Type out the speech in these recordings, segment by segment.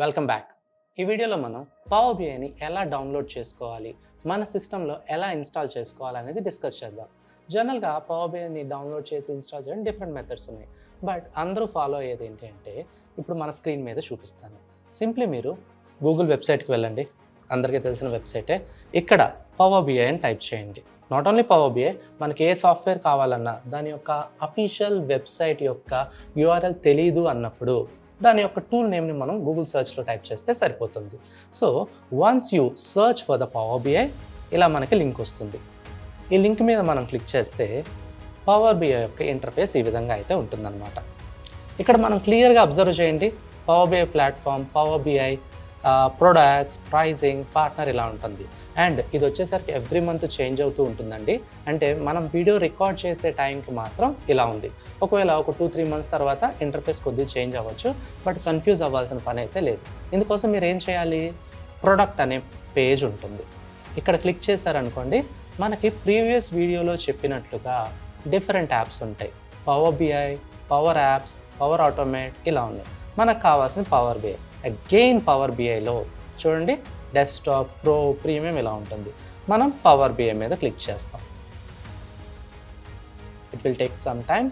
Welcome back. ఈ వీడియోలో మనం పవర్ బిఐని ఎలా డౌన్లోడ్ చేసుకోవాలి, మన సిస్టంలో ఎలా ఇన్స్టాల్ చేసుకోవాలనేది డిస్కస్ చేద్దాం. జనరల్గా పవర్ బిఐని డౌన్లోడ్ చేసి ఇన్స్టాల్ చేయడం డిఫరెంట్ మెథడ్స్ ఉన్నాయి. బట్ అందరూ ఫాలో అయ్యేది ఏంటి అంటే ఇప్పుడు మన స్క్రీన్ మీద చూపిస్తాను. సింప్లీ మీరు గూగుల్ వెబ్సైట్కి వెళ్ళండి, అందరికీ తెలిసిన వెబ్సైటే. ఇక్కడ పవర్ బిఐ అని టైప్ చేయండి. నాట్ ఓన్లీ పవర్ బిఐ, మనకి ఏ సాఫ్ట్వేర్ కావాలన్నా దాని యొక్క అఫీషియల్ వెబ్సైట్ యొక్క యూఆర్ఎల్ తెలీదు అన్నప్పుడు దాని యొక్క టూల్ నేమ్ని మనం గూగుల్ సర్చ్లో టైప్ చేస్తే సరిపోతుంది. So once you search for the Power BI, ఇలా మనకి లింక్ వస్తుంది. ఈ లింక్ మీద మనం క్లిక్ చేస్తే పవర్ బిఐ యొక్క ఇంటర్ఫేస్ ఈ విధంగా అయితే ఉంటుందన్నమాట. ఇక్కడ మనం క్లియర్గా అబ్జర్వ్ చేయండి, Power BI platform, Power BI products, pricing, partner ఇలా ఉంటుంది. అండ్ ఇది వచ్చేసరికి ఎవ్రీ మంత్ చేంజ్ అవుతూ ఉంటుందండి. అంటే మనం వీడియో రికార్డ్ చేసే టైంకి మాత్రం ఇలా ఉంది. ఒకవేళ ఒక 2-3 మంత్స్ తర్వాత ఇంటర్ఫేస్ కొద్దిగా చేంజ్ అవ్వచ్చు, బట్ కన్ఫ్యూజ్ అవ్వాల్సిన పని అయితే లేదు. ఇందుకోసం మీరు ఏం చేయాలి, ప్రొడక్ట్ అనే పేజ్ ఉంటుంది. ఇక్కడ క్లిక్ చేశారనుకోండి, మనకి ప్రీవియస్ వీడియోలో చెప్పినట్లుగా డిఫరెంట్ యాప్స్ ఉంటాయి. Power BI, Power apps, Power automate ఇలా ఉన్నాయి. మనకు కావాల్సిన పవర్ బిఐ. అగైన్ పవర్ బిఐలో చూడండి, డెస్క్టాప్, ప్రో, ప్రీమియం ఇలా ఉంటుంది. మనం పవర్ బిఐ మీద క్లిక్ చేస్తాం. It will take some time.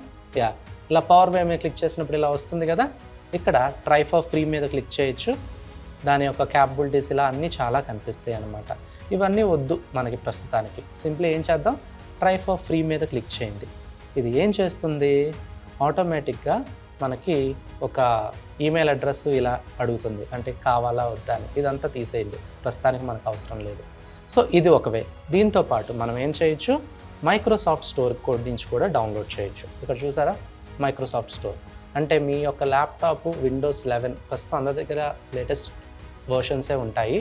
ఇలా పవర్ బిఐ మీద క్లిక్ చేసినప్పుడు ఇలా వస్తుంది కదా. ఇక్కడ ట్రై ఫర్ ఫ్రీ మీద క్లిక్ చేయొచ్చు. దాని యొక్క క్యాపబిలిటీస్ ఇలా అన్నీ చాలా కనిపిస్తాయి అన్నమాట. ఇవన్నీ వద్దు మనకి ప్రస్తుతానికి. సింప్లీ ఏం చేద్దాం, ట్రై ఫర్ ఫ్రీ మీద క్లిక్ చేయండి. ఇది ఏం చేస్తుంది, ఆటోమేటిక్గా మనకి ఒక ఈమెయిల్ అడ్రస్ ఇలా అడుగుతుంది, అంటే కావాలా వద్దా అని. ఇదంతా తీసేయండి, ప్రస్తుతానికి మనకు అవసరం లేదు. సో ఇది ఒక వే. దీంతో పాటు మనం ఏం చేయొచ్చు, మైక్రోసాఫ్ట్ స్టోర్ కోడ్ నుంచి కూడా డౌన్లోడ్ చేయొచ్చు. ఇక్కడ చూసారా, మైక్రోసాఫ్ట్ స్టోర్ అంటే మీ యొక్క ల్యాప్టాప్ విండోస్ 11 ప్రస్తుతం అందరి దగ్గర లేటెస్ట్ వర్షన్సే ఉంటాయి.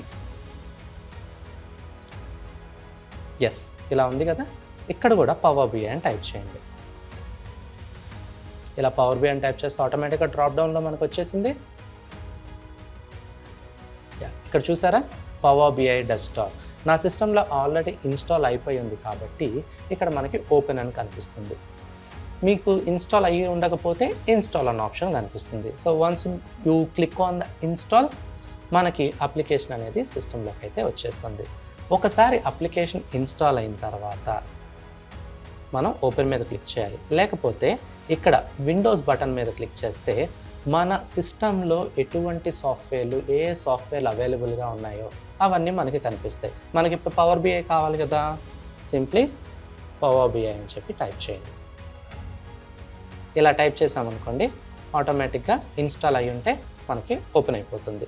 ఎస్, ఇలా ఉంది కదా. ఇక్కడ కూడా పవర్ బిఐ అని టైప్ చేయండి. ఇలా పవర్ బిఐ అని టైప్ చేస్తే ఆటోమేటిక్గా డ్రాప్ డౌన్లో మనకు వచ్చేసింది. ఇక్కడ చూసారా, పవర్ బిఐ డెస్క్టాప్. నా సిస్టంలో ఆల్రెడీ ఇన్స్టాల్ అయిపోయి ఉంది కాబట్టి ఇక్కడ మనకి ఓపెన్ అని కనిపిస్తుంది. మీకు ఇన్స్టాల్ అయ్యి ఉండకపోతే ఇన్స్టాల్ అన్న ఆప్షన్ కనిపిస్తుంది. So once you click on the install, మనకి అప్లికేషన్ అనేది సిస్టంలోకి అయితే వచ్చేస్తుంది. ఒకసారి అప్లికేషన్ ఇన్స్టాల్ అయిన తర్వాత మనం ఓపెన్ మీద క్లిక్ చేయాలి. లేకపోతే ఇక్కడ విండోస్ బటన్ మీద క్లిక్ చేస్తే మన సిస్టంలో ఎటువంటి సాఫ్ట్వేర్లు, ఏ సాఫ్ట్వేర్లు అవైలబుల్గా ఉన్నాయో అవన్నీ మనకి కనిపిస్తాయి. మనకి ఇప్పుడు పవర్ బిఐ కావాలి కదా, సింప్లీ పవర్ బిఐ అని చెప్పి టైప్ చేయండి. ఇలా టైప్ చేసామనుకోండి, ఆటోమేటిక్గా ఇన్స్టాల్ అయ్యి ఉంటే మనకి ఓపెన్ అయిపోతుంది.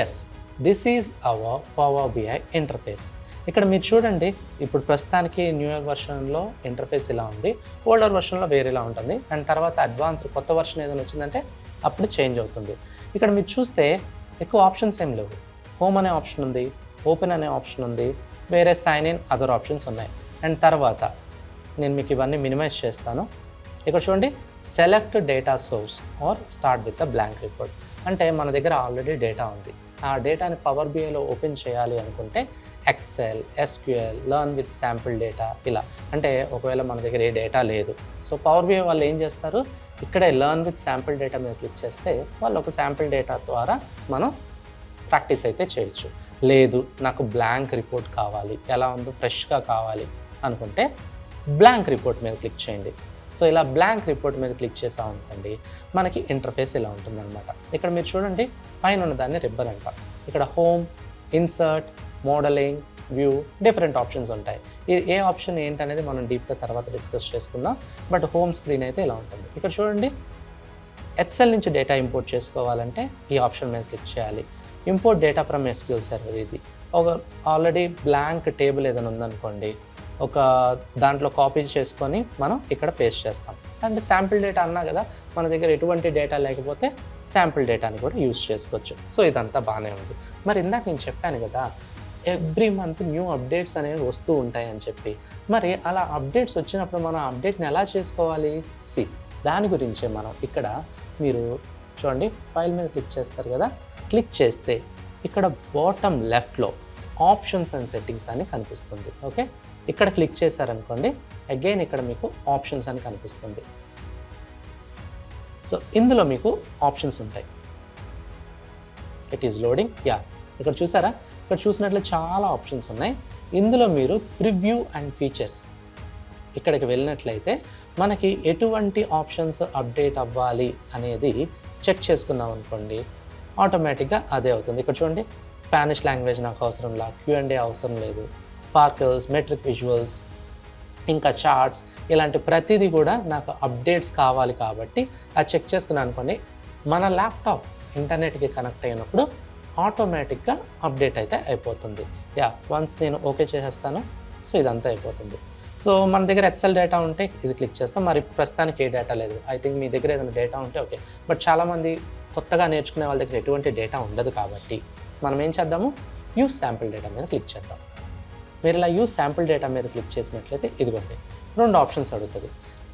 Yes, this is our Power BI interface. ఇక్కడ మీరు చూడండి, ఇప్పుడు ప్రస్తుతానికి న్యూ ఇయర్ వర్షన్లో ఇంటర్ఫేస్ ఇలా ఉంది, ఓల్డర్ వర్షన్లో వేరేలా ఉంటుంది. అండ్ తర్వాత అడ్వాన్స్డ్ కొత్త వర్షన్ ఏదైనా వచ్చిందంటే అప్పుడు చేంజ్ అవుతుంది. ఇక్కడ మీరు చూస్తే ఎక్కువ ఆప్షన్స్ ఏం లేవు. హోమ్ అనే ఆప్షన్ ఉంది, ఓపెన్ అనే ఆప్షన్ ఉంది, వేరే సైన్ ఇన్, అదర్ ఆప్షన్స్ ఉన్నాయి. అండ్ తర్వాత నేను మీకు ఇవన్నీ మినిమైజ్ చేస్తాను. ఇక్కడ చూడండి, select data source or start with the blank report. అంటే మన దగ్గర ఆల్రెడీ డేటా ఉంది. ఆ డేటాని పవర్ బిఐలో ఓపెన్ చేయాలి అనుకుంటే Excel, SQL, learn with sample data ఇలా. అంటే ఒకవేళ మన దగ్గర ఏ డేటా లేదు, సో పవర్ బిఐ వాళ్ళు ఏం చేస్తారు, ఇక్కడే లర్న్ విత్ శాంపిల్ డేటా మీద క్లిక్ చేస్తే వాళ్ళు ఒక శాంపిల్ డేటా ద్వారా మనం ప్రాక్టీస్ అయితే చేయొచ్చు. లేదు నాకు బ్లాంక్ రిపోర్ట్ కావాలి, ఎలా ఉందో ఫ్రెష్గా కావాలి అనుకుంటే బ్లాంక్ రిపోర్ట్ మీద క్లిక్ చేయండి. సో ఇలా బ్లాంక్ రిపోర్ట్ మీద క్లిక్ చేసామనుకోండి, మనకి ఇంటర్ఫేస్ ఇలా ఉంటుందన్నమాట. ఇక్కడ మీరు చూడండి, పైన ఉన్న దాన్ని రిబ్బన్ అంటాం. ఇక్కడ home, insert, modelling, view, different options ఉంటాయి. ఇది ఏ ఆప్షన్ ఏంటనేది మనం డీప్గా తర్వాత డిస్కస్ చేసుకుందాం. బట్ హోమ్ స్క్రీన్ అయితే ఇలా ఉంటుంది. ఇక్కడ చూడండి, ఎక్సెల్ నుంచి డేటా ఇంపోర్ట్ చేసుకోవాలంటే ఈ ఆప్షన్ మీద క్లిక్ చేయాలి. Import data from SQL server. ఇది ఒక ఆల్రెడీ బ్లాంక్ టేబుల్ ఏదైనా ఉందనుకోండి, ఒక దాంట్లో కాపీ చేసుకొని మనం ఇక్కడ పేస్ట్ చేస్తాం. అండ్ శాంపిల్ డేటా అన్నా కదా, మన దగ్గర ఎటువంటి డేటా లేకపోతే శాంపిల్ డేటాని కూడా యూస్ చేసుకోవచ్చు. సో ఇదంతా బాగానే ఉంది. మరి ఇందాక నేను చెప్పాను కదా, ఎవ్రీ మంత్ న్యూ అప్డేట్స్ అనేవి వస్తూ ఉంటాయని చెప్పి. మరి అలా అప్డేట్స్ వచ్చినప్పుడు మనం అప్డేట్ని ఎలా చేసుకోవాలి, దాని గురించే మనం ఇక్కడ మీరు చూడండి, ఫైల్ మీద క్లిక్ చేస్తారు కదా. క్లిక్ చేస్తే ఇక్కడ బాటమ్ లెఫ్ట్లో ఆప్షన్స్ అండ్ సెట్టింగ్స్ అని కనిపిస్తుంది. ఓకే, ఇక్కడ క్లిక్ చేశారనుకోండి, అగైన్ ఇక్కడ మీకు ఆప్షన్స్ అని కనిపిస్తుంది. సో ఇందులో మీకు ఆప్షన్స్ ఉంటాయి. It is loading. ఇక్కడ చూసారా, ఇక్కడ చూసినట్లు చాలా ఆప్షన్స్ ఉన్నాయి. ఇందులో మీరు ప్రివ్యూ అండ్ ఫీచర్స్ ఇక్కడికి వెళ్ళినట్లయితే మనకి ఎటువంటి ఆప్షన్స్ అప్డేట్ అవ్వాలి అనేది చెక్ చేసుకున్నాం అనుకోండి, ఆటోమేటిక్గా అదే అవుతుంది. ఇక్కడ చూడండి, స్పానిష్ లాంగ్వేజ్ నాకు అవసరంలా, Q&A అవసరం లేదు, స్పార్కిల్స్, మెట్రిక్ విజువల్స్, ఇంకా చార్ట్స్, ఇలాంటి ప్రతిదీ కూడా నాకు అప్డేట్స్ కావాలి కాబట్టి అది చెక్ చేసుకున్నాను అనుకోండి, మన ల్యాప్టాప్ ఇంటర్నెట్కి కనెక్ట్ అయినప్పుడు ఆటోమేటిక్గా అప్డేట్ అయితే అయిపోతుంది. వన్స్ నేను ఓకే చేసేస్తాను, సో ఇదంతా అయిపోతుంది. సో మన దగ్గర ఎక్సెల్ డేటా ఉంటే ఇది క్లిక్ చేస్తాం. మరి ప్రస్తుతానికి ఏ డేటా లేదు. ఐ థింక్ మీ దగ్గర ఏదైనా డేటా ఉంటే ఓకే. బట్ చాలామంది కొత్తగా నేర్చుకునే వాళ్ళ దగ్గర ఎటువంటి డేటా ఉండదు కాబట్టి మనం ఏం చేద్దాము, యూస్ శాంపిల్ డేటా మీద క్లిక్ చేద్దాం. మీరు ఇలా యూస్ శాంపిల్ డేటా మీద క్లిక్ చేసినట్లయితే ఇదిగోండి 2 ఆప్షన్స్ అడుగుతుంది.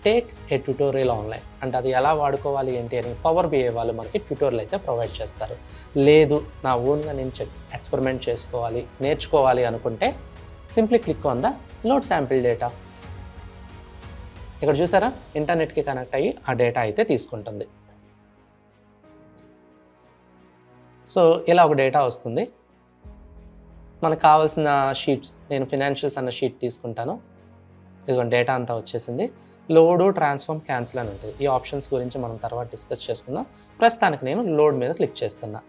టేక్ ఏ ట్యుటోరియల్ ఆన్లైన్, అంటే అది ఎలా వాడుకోవాలి ఏంటి అని పవర్ BI వాళ్ళు మనకి ట్యుటోరియల్ అయితే ప్రొవైడ్ చేస్తారు. లేదు నా ఓన్గా నేను ఎక్స్పెరిమెంట్ చేసుకోవాలి, నేర్చుకోవాలి అనుకుంటే simply click on the load sample data. ఇక్కడ చూసారా, ఇంటర్నెట్కి కనెక్ట్ అయ్యి ఆ డేటా అయితే తీసుకుంటుంది. సో ఇలా ఒక డేటా వస్తుంది. మనకు కావాల్సిన షీట్స్, నేను ఫినాన్షియల్స్ అన్న షీట్ తీసుకుంటాను. ఇదిగోండి డేటా అంతా వచ్చేసింది. లోడు, ట్రాన్స్ఫార్మ్, క్యాన్సిల్ అని ఉంటుంది. ఈ ఆప్షన్స్ గురించి మనం తర్వాత డిస్కస్ చేసుకుందాం. ప్రస్తుతానికి నేను లోడ్ మీద క్లిక్ చేస్తున్నా.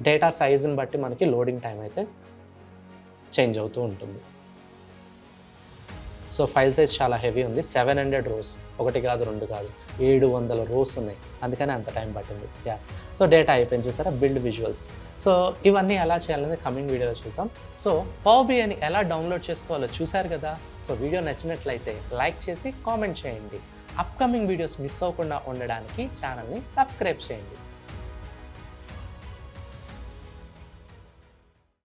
డేటా సైజుని బట్టి మనకి లోడింగ్ టైం అయితే చేంజ్ అవుతూ ఉంటుంది. సో ఫైల్ సైజ్ చాలా హెవీ ఉంది. 700 రోస్, 1 కాదు 2 కాదు 700 రోస్ ఉన్నాయి, అందుకని అంత టైం పట్టింది. సో డేటా అయిపోయింది చూసారా, బిల్డ్ విజువల్స్. సో ఇవన్నీ ఎలా చేయాలని కమింగ్ వీడియోలో చూద్దాం. సో పవర్ BIని ఎలా డౌన్లోడ్ చేసుకోవాలో చూసారు కదా. సో వీడియో నచ్చినట్లయితే లైక్ చేసి కామెంట్ చేయండి. అప్కమింగ్ వీడియోస్ మిస్ అవ్వకుండా ఉండడానికి ఛానల్ని సబ్స్క్రైబ్ చేయండి.